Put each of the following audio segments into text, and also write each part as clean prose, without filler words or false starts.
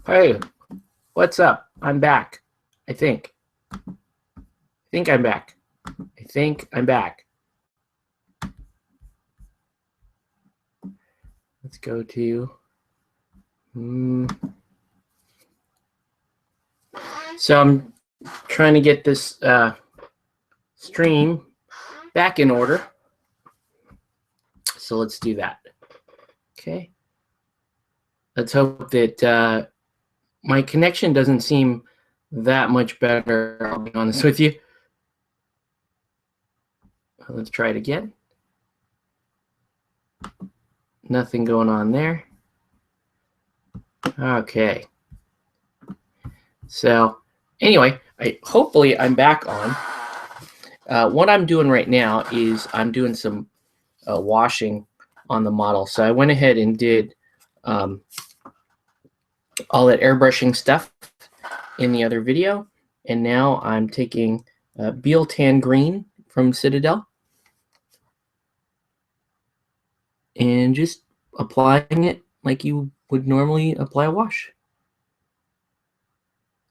Hey, what's up? I'm back. I think. I think I'm back. I think I'm back. Let's go to. So I'm trying to get this stream back in order. So let's do that. Okay. Let's hope that my connection doesn't seem that much better. I'll be honest with you. Let's try it again. Nothing going on there. Okay. So anyway, hopefully I'm back on. What I'm doing right now is I'm doing some washing on the model. So I went ahead and did all that airbrushing stuff in the other video. And now I'm taking Beal Tan Green from Citadel and just applying it like you would normally apply a wash.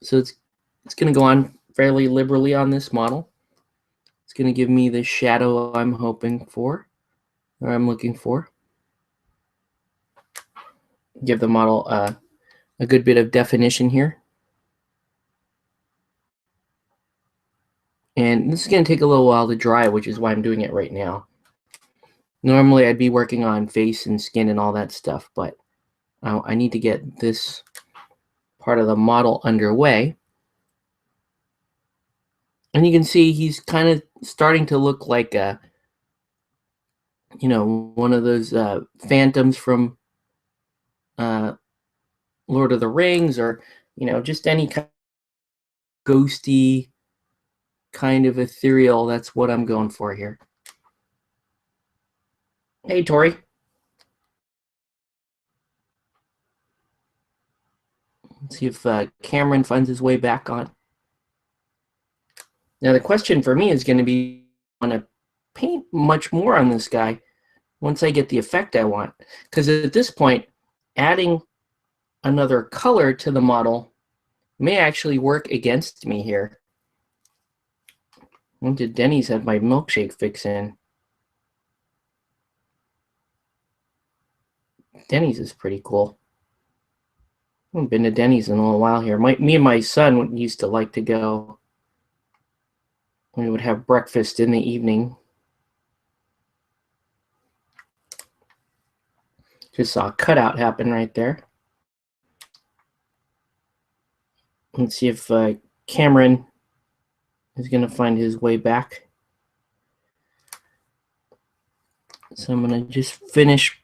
So it's going to go on fairly liberally on this model. It's going to give me the shadow I'm hoping for, or I'm looking for. Give the model a good bit of definition here. And this is going to take a little while to dry, which is why I'm doing it right now. Normally, I'd be working on face and skin and all that stuff, but I need to get this part of the model underway. And you can see he's kind of starting to look like a, one of those phantoms from Lord of the Rings, or, just any kind of ghosty, kind of ethereal. That's what I'm going for here. Hey, Tori. Let's see if Cameron finds his way back on. Now, the question for me is going to be, I want to paint much more on this guy once I get the effect I want. Because at this point, adding another color to the model may actually work against me here. When did Denny's have my milkshake fix in? Denny's is pretty cool. I haven't been to Denny's in a little while here. Me and my son used to like to go. We would have breakfast in the evening. Just saw a cutout happen right there. Let's see if Cameron is going to find his way back. So I'm going to just finish,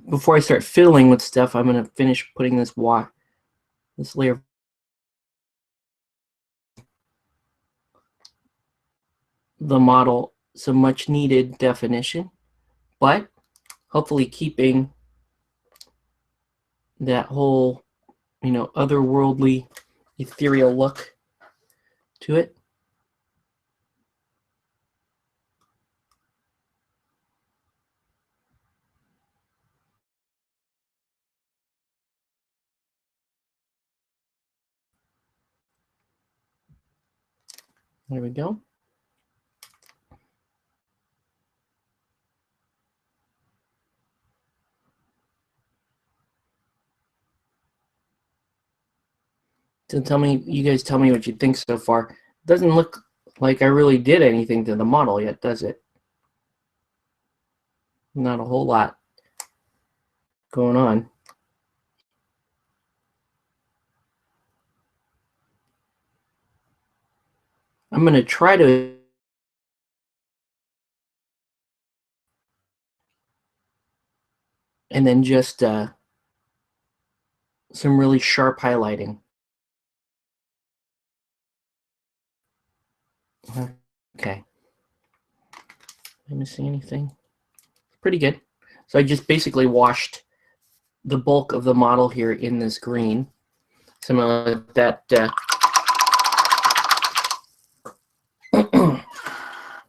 before I start fiddling with stuff, I'm going to finish putting this layer the model some much needed definition, but hopefully keeping that whole, otherworldly, ethereal look to it. There we go. So you guys tell me what you think so far. It doesn't look like I really did anything to the model yet, does it? Not a whole lot going on. I'm going to try to and then just some really sharp highlighting. Okay. Am I missing anything? Pretty good. So I just basically washed the bulk of the model here in this green. So I'm going to let that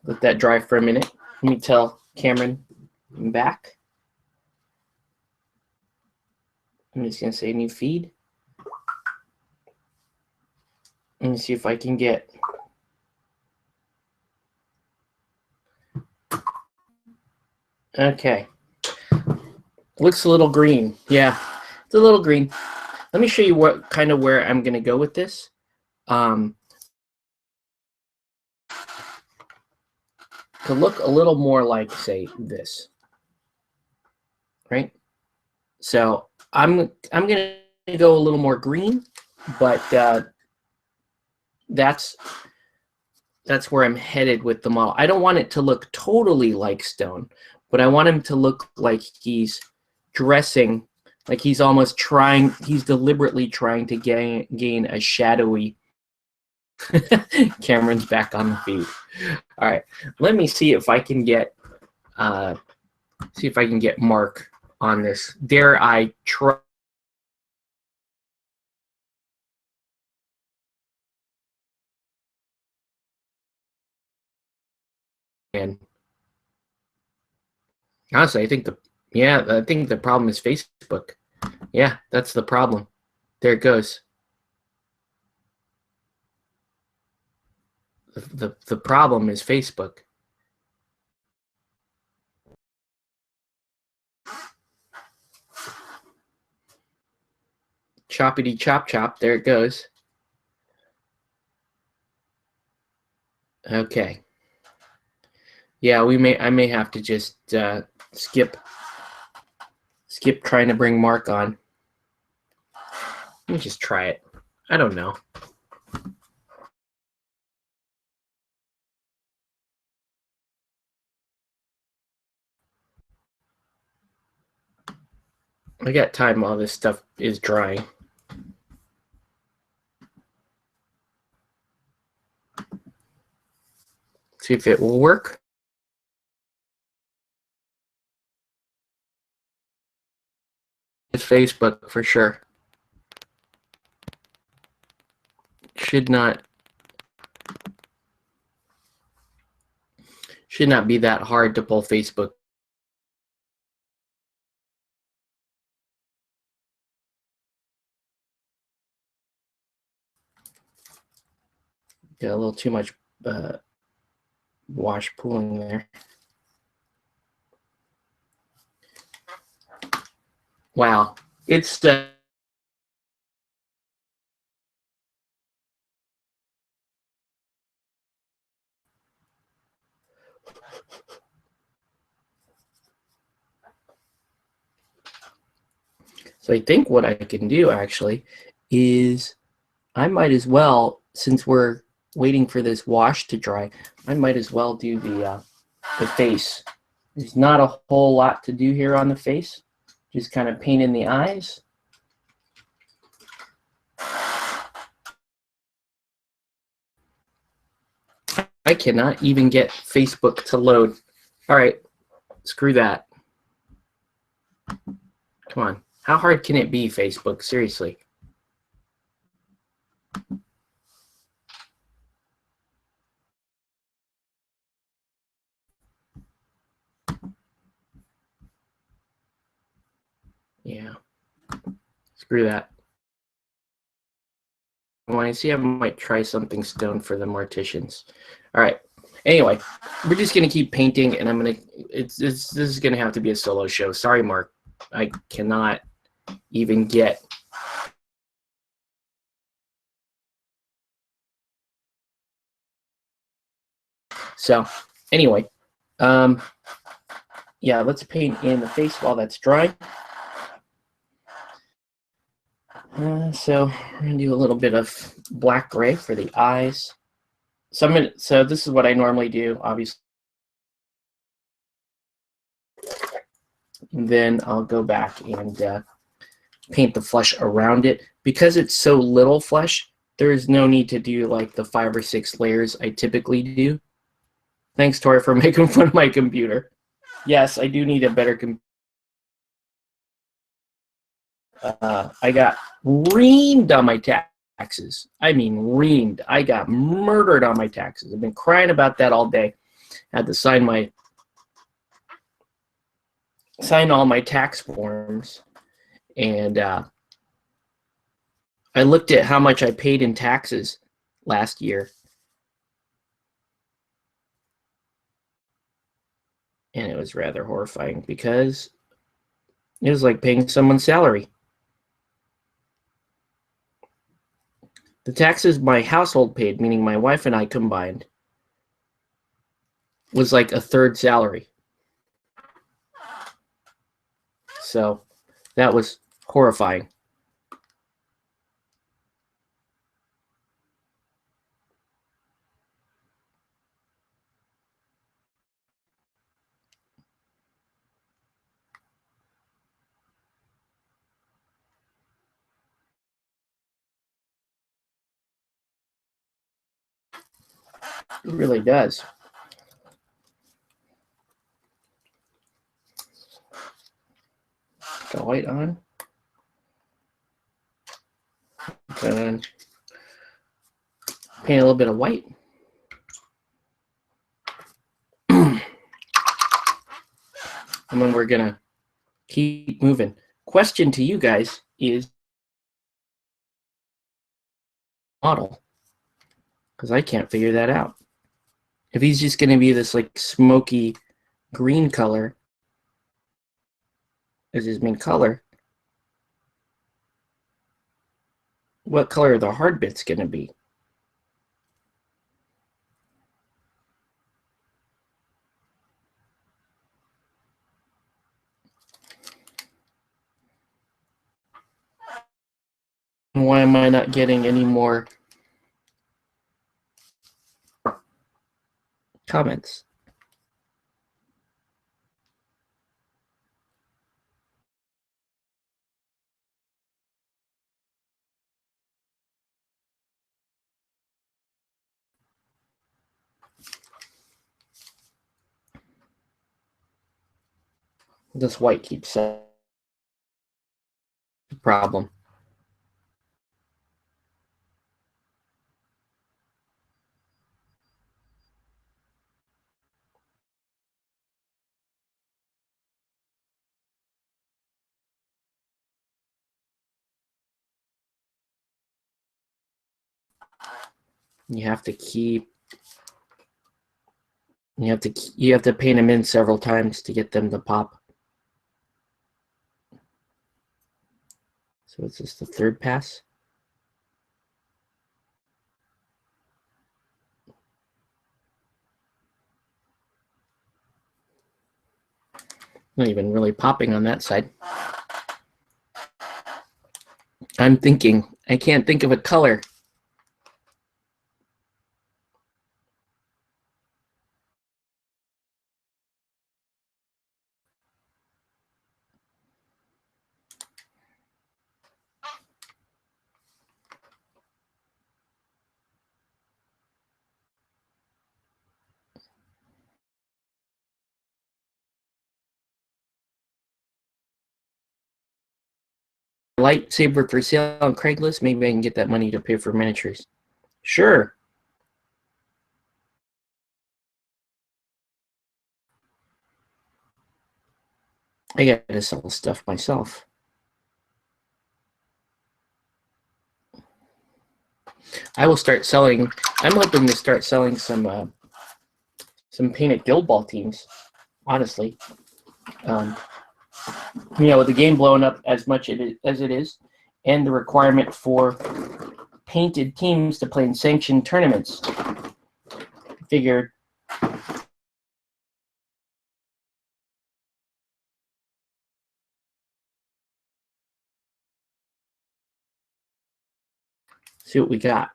let that dry for a minute. Let me tell Cameron I'm back. I'm just going to say new feed. Let me see if I can get. Okay. Looks a little green. Yeah, it's a little green. Let me show you what kind of where I'm going to go with this. To look a little more like, say, this, right? So I'm going to go a little more green, but that's where I'm headed with the model. I don't want it to look totally like stone, but I want him to look like he's dressing, like he's almost trying, he's deliberately trying to gain a shadowy. Cameron's back on the feed. All right, let me see if I can get Mark on this. Dare I try? And honestly, I think the problem is Facebook. Yeah, that's the problem. There it goes. The problem is Facebook. Choppity chop chop. There it goes. Okay. Yeah, I may have to just skip trying to bring Mark on. Let me just try it. I don't know. I got time while this stuff is drying. See if it will work. It's Facebook for sure. Should not be that hard to pull Facebook. Got a little too much wash pooling there. Wow, it's so I think what I can do actually is I might as well, since we're waiting for this wash to dry, I might as well do the face. There's not a whole lot to do here on the face. Just kind of paint in the eyes. I cannot even get Facebook to load. All right, screw that. Come on. How hard can it be, Facebook? Seriously. Yeah. Screw that. When I see, I might try something stone for the morticians. All right. Anyway, we're just gonna keep painting, and I'm gonna. This is gonna have to be a solo show. Sorry, Mark. I cannot even get. So, anyway, yeah, let's paint in the face while that's dry. So we're gonna do a little bit of black gray for the eyes. So this is what I normally do, obviously. And then I'll go back and paint the flesh around it. Because it's so little flesh, there is no need to do like the 5 or 6 layers I typically do. Thanks, Tori, for making fun of my computer. Yes, I do need a better computer. I got reamed on my taxes. I mean, reamed. I got murdered on my taxes. I've been crying about that all day. Had to sign all my tax forms, and I looked at how much I paid in taxes, last year. And it was rather horrifying because it was like paying someone's salary. The taxes my household paid, meaning my wife and I combined, was like a third salary. So that was horrifying. It really does. The white on. And paint a little bit of white. And then we're going to keep moving. Question to you guys is model, because I can't figure that out. If he's just going to be this like smoky green color as his main color, what color are the hard bits going to be? And why am I not getting any more comments? This white keeps the problem. You have to keep. You have to paint them in several times to get them to pop. So it's just the third pass. Not even really popping on that side. I'm thinking. I can't think of a color. Lightsaber for sale on Craigslist. Maybe I can get that money to pay for miniatures. Sure. I got to sell stuff myself. I will start selling. I'm hoping to start selling some painted Guild Ball teams. Honestly, with the game blowing up as much as it is, and the requirement for painted teams to play in sanctioned tournaments, I figured. See what we got.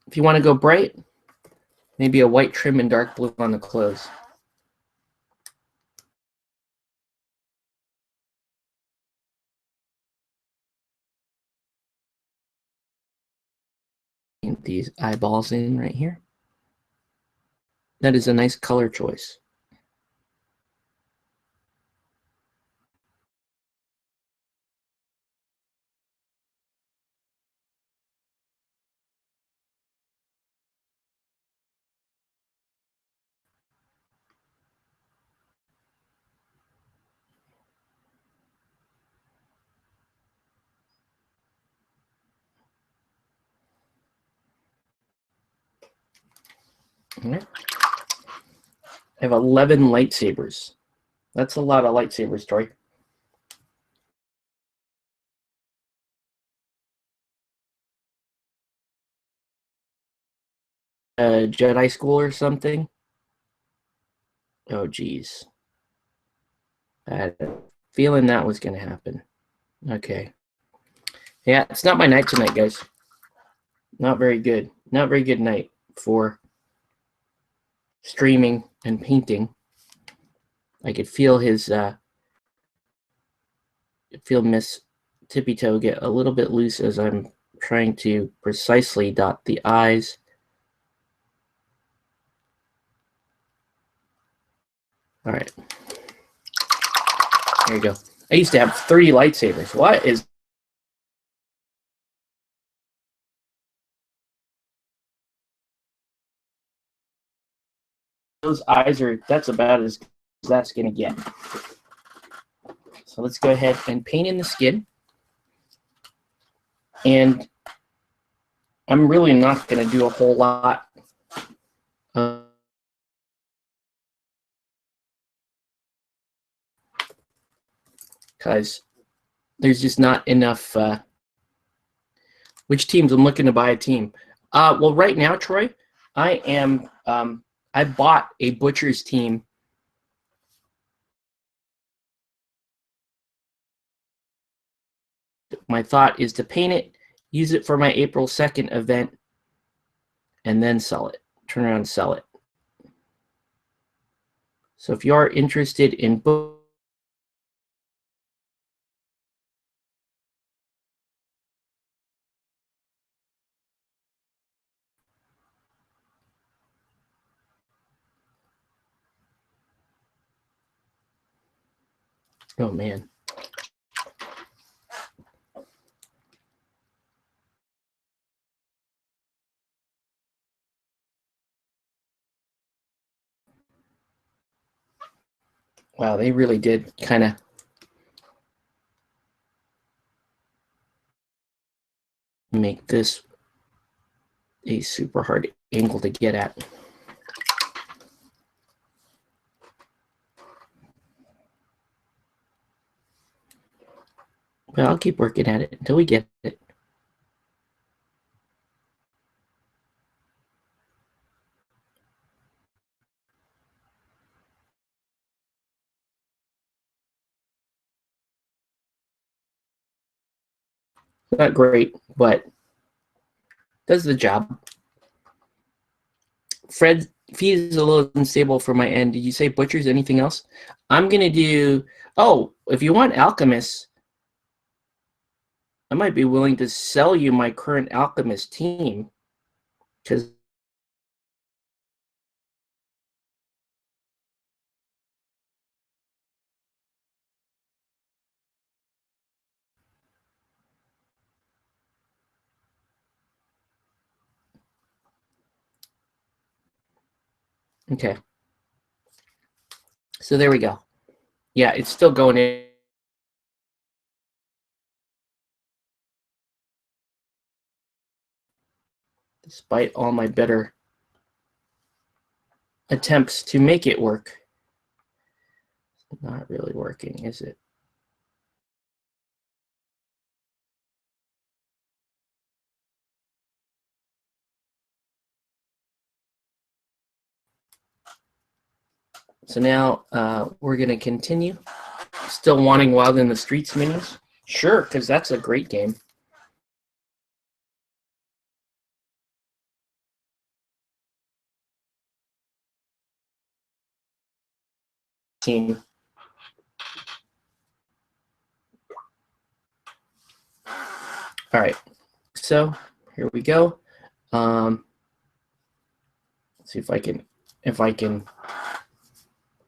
If you want to go bright, maybe a white trim and dark blue on the clothes. Paint these eyeballs in right here. That is a nice color choice. All right. I have 11 lightsabers. That's a lot of lightsabers, Troy. Jedi school or something? Oh, geez. I had a feeling that was going to happen. Okay. Yeah, it's not my night tonight, guys. Not very good. Not very good night for streaming and painting. I could feel feel Miss Tippy Toe get a little bit loose as I'm trying to precisely dot the I's. All right. There you go. I used to have 30 lightsabers. What is those eyes are, that's about as that's going to get. So let's go ahead and paint in the skin. And I'm really not going to do a whole lot. Because there's just not enough. Which teams? I'm looking to buy a team. Well, right now, Troy, I am. I bought a Butcher's team. My thought is to paint it, use it for my April 2nd event, and then sell it. Turn around and sell it. So if you are interested in oh man. Wow, they really did kind of make this a super hard angle to get at. But I'll keep working at it until we get it. Not great, but does the job. Fred feed is a little unstable for my end. Did you say Butchers? Anything else? I'm gonna do. Oh, if you want Alchemist, I might be willing to sell you my current Alchemist team because. Okay. So there we go. Yeah, it's still going in. Despite all my better attempts to make it work. Not really working, is it? So now we're going to continue. Still wanting Wild in the Streets minis? Sure, because that's a great game. Team. All right, so here we go. Let's see if I can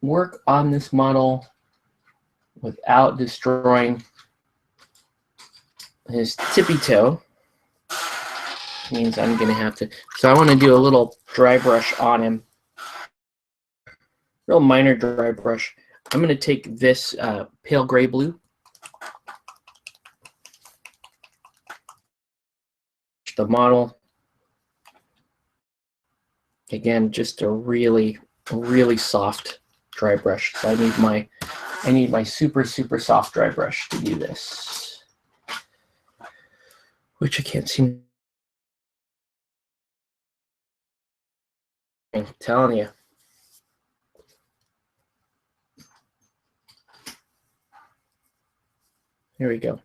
work on this model without destroying his tippy toe. Means I'm gonna have to. So I want to do a little dry brush on him, real minor dry brush. I'm gonna take this pale gray blue, the model. Again, just a really soft dry brush. So I need my super soft dry brush to do this, which I can't seem. I'm telling you. Here we go.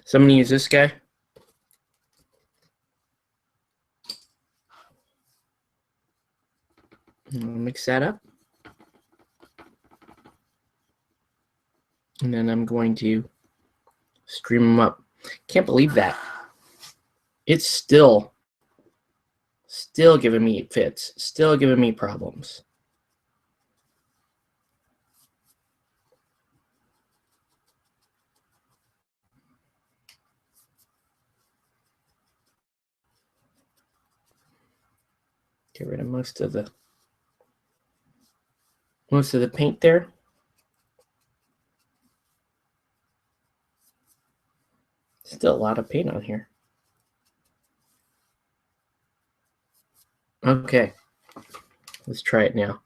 So I'm going to use this guy. Mix that up. And then I'm going to stream them up. Can't believe that. It's still giving me fits. Still giving me problems. Get rid of most of the paint there. Still a lot of paint on here. Okay, let's try it now.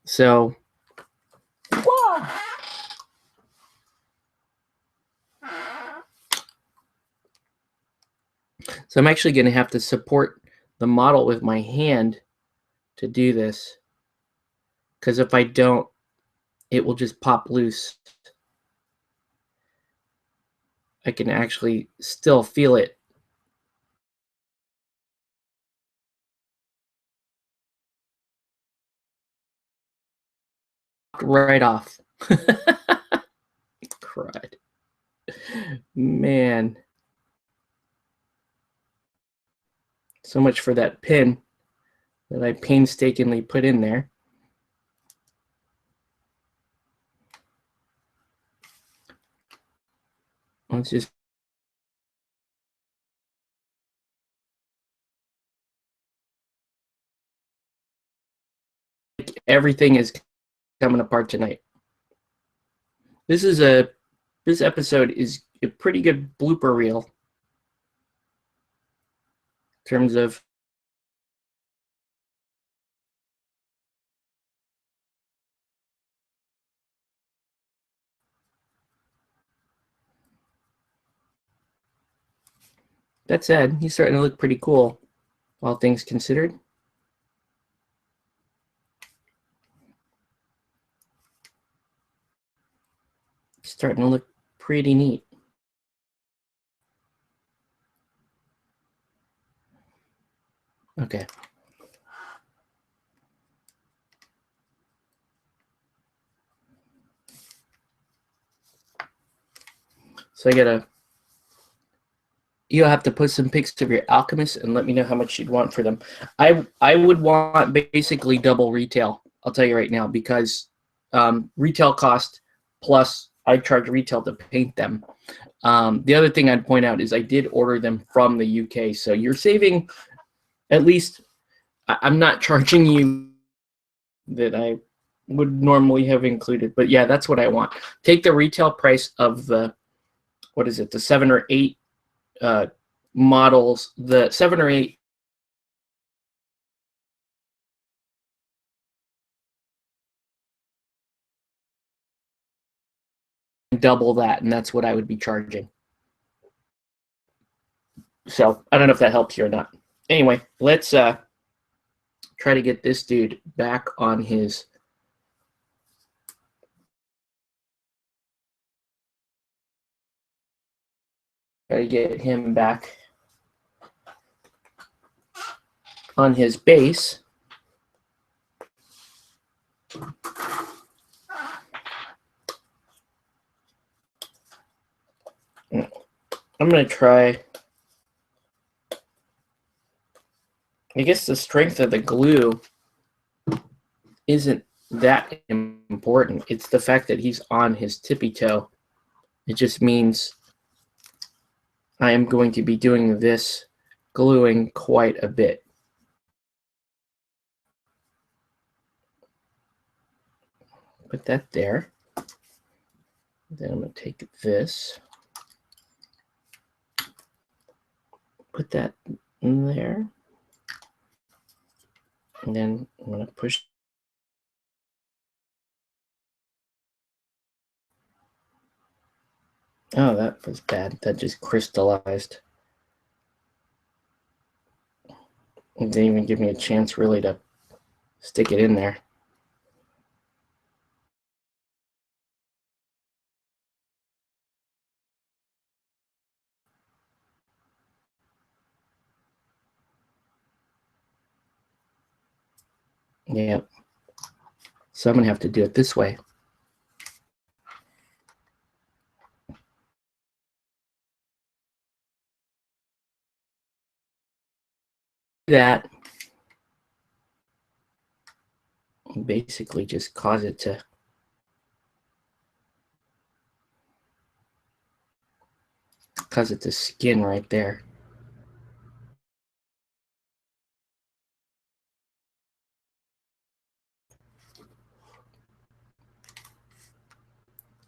So, whoa! So I'm actually going to have to support the model with my hand to do this, because if I don't, it will just pop loose. I can actually still feel it. Right off. Crud. Man. So much for that pin that I painstakingly put in there. Let's just everything is coming apart tonight. This episode is a pretty good blooper reel in terms of that said, he's starting to look pretty cool, all things considered. Starting to look pretty neat. Okay. So you'll have to put some pics of your alchemists and let me know how much you'd want for them. I would want basically double retail. I'll tell you right now, because retail cost plus I charge retail to paint them. The other thing I'd point out is I did order them from the UK, so you're saving at least. I'm not charging you that I would normally have included, but yeah, that's what I want. Take the retail price of the, what is it, the 7 or 8 models, the 7 or 8 double that, and that's what I would be charging. So I don't know if that helps you or not. Anyway, let's try to get this dude back on his try to get him back on his base. I'm going to try, I guess the strength of the glue isn't that important. It's the fact that he's on his tippy toe. It just means I am going to be doing this gluing quite a bit. Put that there. Then I'm going to take this, put that in there. And then I'm going to push. Oh, that was bad. That just crystallized. It didn't even give me a chance really to stick it in there. Yeah. So I'm going to have to do it this way. That basically just cause it to skin right there.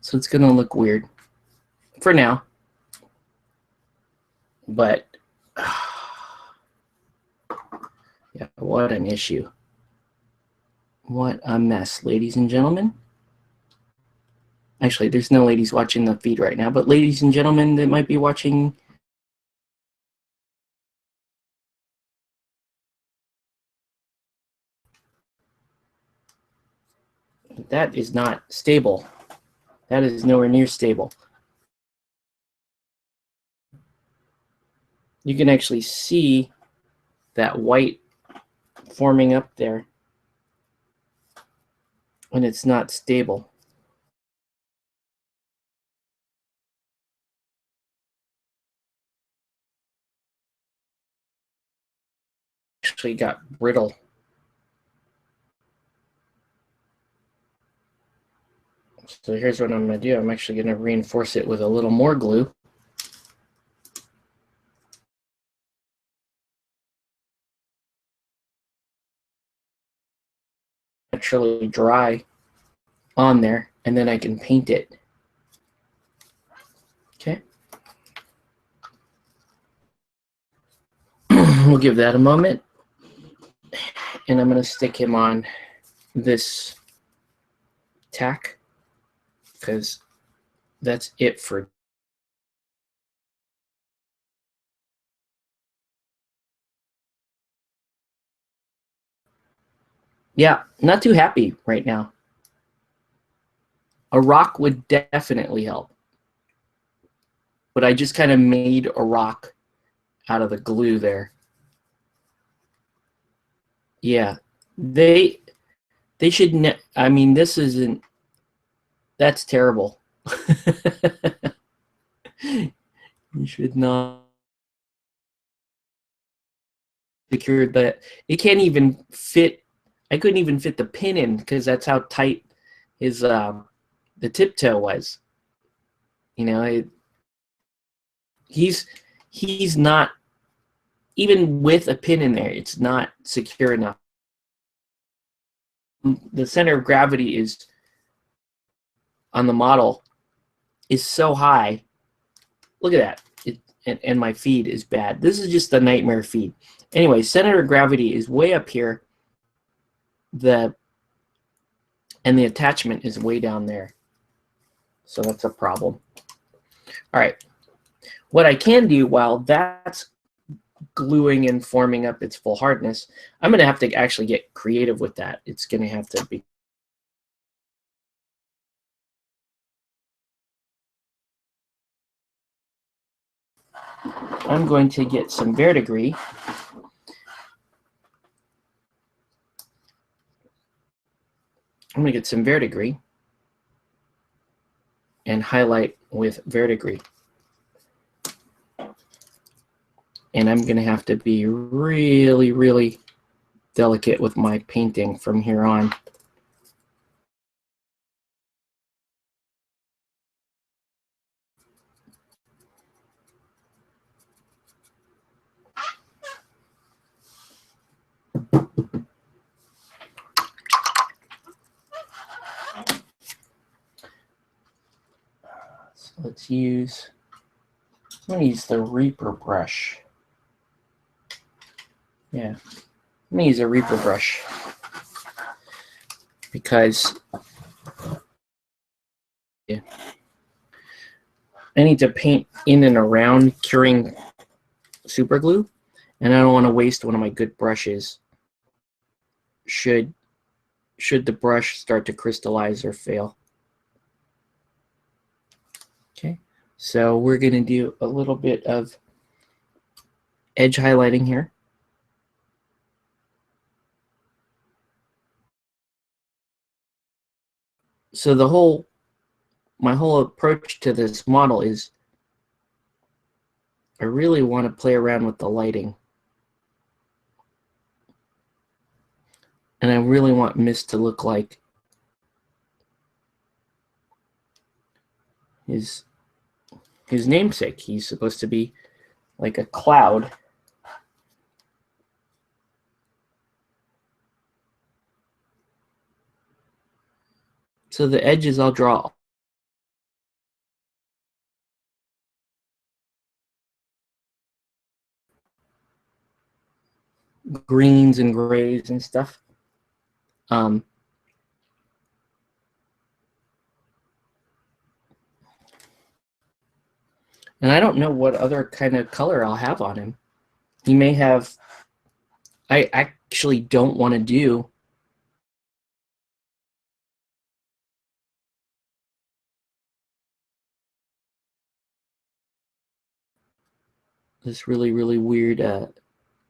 So it's going to look weird for now. But yeah, what an issue. What a mess, ladies and gentlemen. Actually, there's no ladies watching the feed right now, but ladies and gentlemen that might be watching, that is not stable. That is nowhere near stable. You can actually see that white forming up there when it's not stable. Actually got brittle. So here's what I'm going to do. I'm actually going to reinforce it with a little more glue. Actually dry on there, and then I can paint it. Okay. We'll give that a moment. And I'm going to stick him on this tack because that's it for. Yeah, not too happy right now. A rock would definitely help. But I just kind of made a rock out of the glue there. Yeah, they should. I mean, this isn't. That's terrible. You should not secure that. It can't even fit. I couldn't even fit the pin in because that's how tight his the tiptoe was. You know, he's not, even with a pin in there, it's not secure enough. The center of gravity is on the model is so high. Look at that. And my feed is bad. This is just a nightmare feed. Anyway, center of gravity is way up here. And the attachment is way down there. So that's a problem. All right. What I can do while that's gluing and forming up its full hardness, I'm going to have to actually get creative with that. It's going to have to be. I'm going to get some verdigris. I'm going to get some verdigris and highlight with verdigris. And I'm going to have to be really, really delicate with my painting from here on. So let's use, I'm going to use the Reaper brush. Yeah, I'm going to use a Reaper brush because I need to paint in and around curing super glue, and I don't want to waste one of my good brushes should the brush start to crystallize or fail. Okay, so we're going to do a little bit of edge highlighting here. So my whole approach to this model is I really want to play around with the lighting. And I really want Mist to look like his namesake. He's supposed to be like a cloud. So the edges I'll draw greens and grays and stuff. And I don't know what other kind of color I'll have on him. He may have, I actually don't want to do this really weird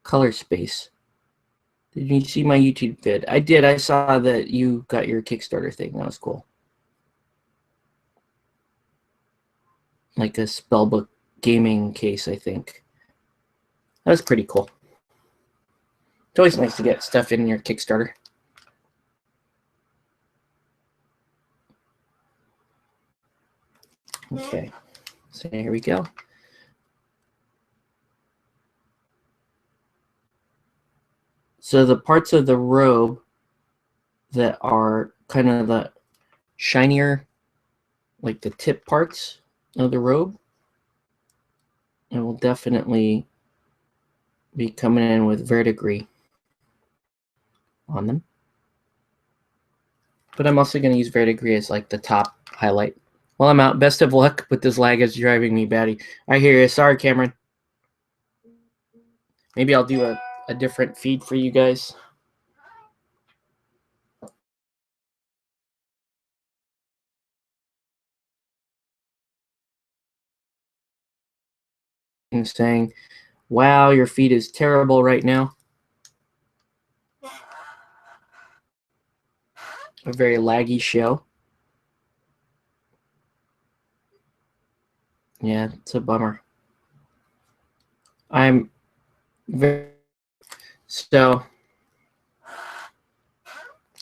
color space. Did you see my YouTube vid? I did. I saw that you got your Kickstarter thing. That was cool. Like a spellbook gaming case, I think. That was pretty cool. It's always nice to get stuff in your Kickstarter. Okay, so here we go. So the parts of the robe that are kind of the shinier, like the tip parts of the robe, I will definitely be coming in with verdigris on them. But I'm also going to use verdigris as like the top highlight. Well, I'm out. Best of luck, but this lag is driving me batty. I hear you. Sorry, Cameron. Maybe I'll do a different feed for you guys. And saying, wow, your feed is terrible right now. A very laggy show. Yeah, it's a bummer. I'm very, so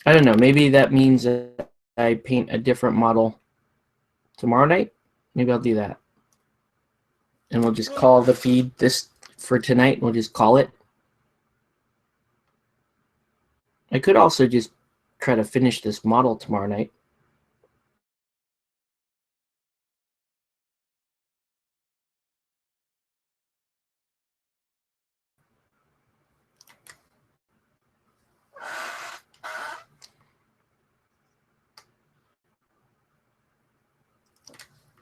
I don't know, maybe that means that I paint a different model tomorrow night. Maybe I'll do that. And we'll just call the feed this for tonight. We'll just call it. I could also just try to finish this model tomorrow night.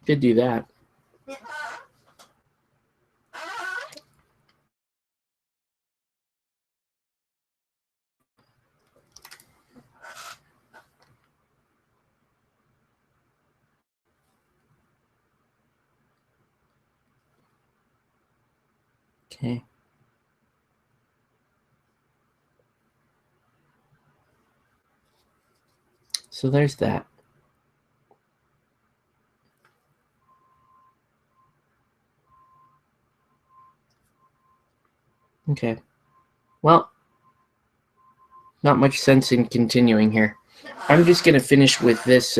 Could do that. Okay. So there's that. Okay. Well, not much sense in continuing here. I'm just going to finish with this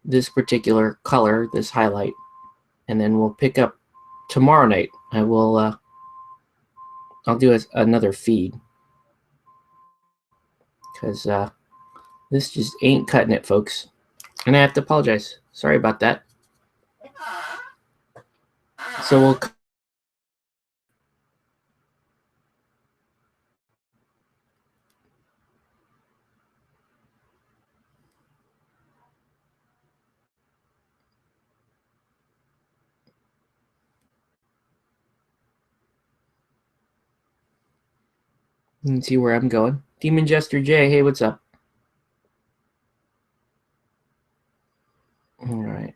this particular color, this highlight, and then we'll pick up tomorrow night. I will I'll do another feed because this just ain't cutting it, folks. And I have to apologize. Sorry about that. So You can see where I'm going. Demon Jester J, hey, what's up? All right.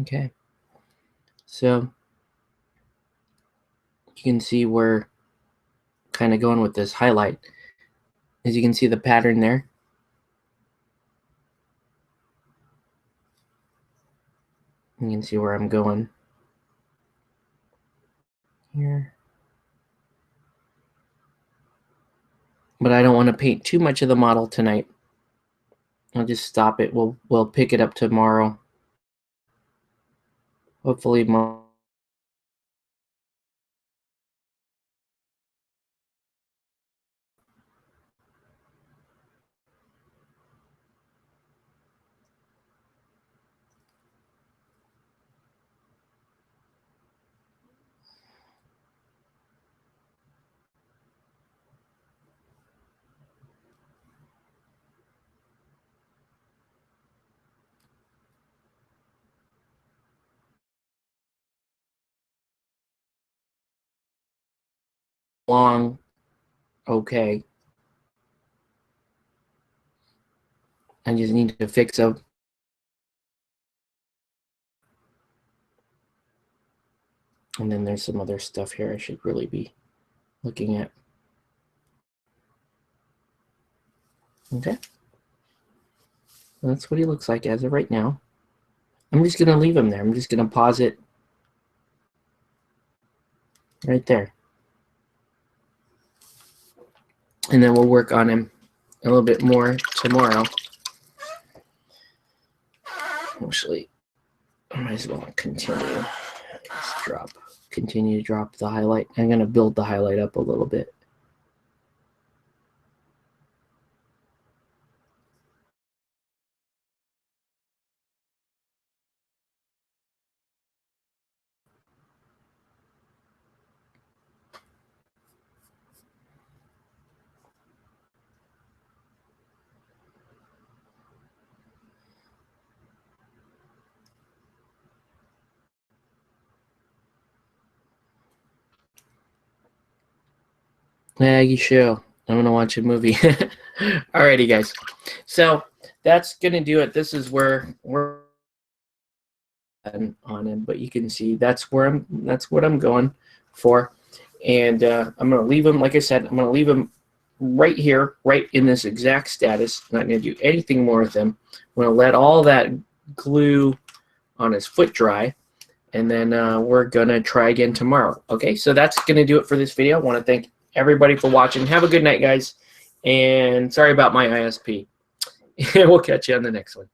Okay. So you can see we're kind of going with this highlight. As you can see the pattern there. You can see where I'm going here. But I don't want to paint too much of the model tonight. I'll just stop it. We'll pick it up tomorrow. Hopefully long. Okay. I just need to fix up. And then there's some other stuff here I should really be looking at. Okay. That's what he looks like as of right now. I'm just going to leave him there. I'm just going to pause it right there. And then we'll work on him a little bit more tomorrow. Actually, I might as well continue. Let's continue to drop the highlight. I'm going to build the highlight up a little bit. Maggie show. I'm going to watch a movie. Alrighty, guys. So that's going to do it. This is where we're on him, but you can see that's what I'm going for. And I'm going to leave him, like I said, I'm going to leave him right here, right in this exact status. I'm not going to do anything more with him. I'm going to let all that glue on his foot dry, and then we're going to try again tomorrow. Okay, so that's going to do it for this video. I want to thank everybody for watching. Have a good night, guys, and sorry about my ISP. We'll catch you on the next one.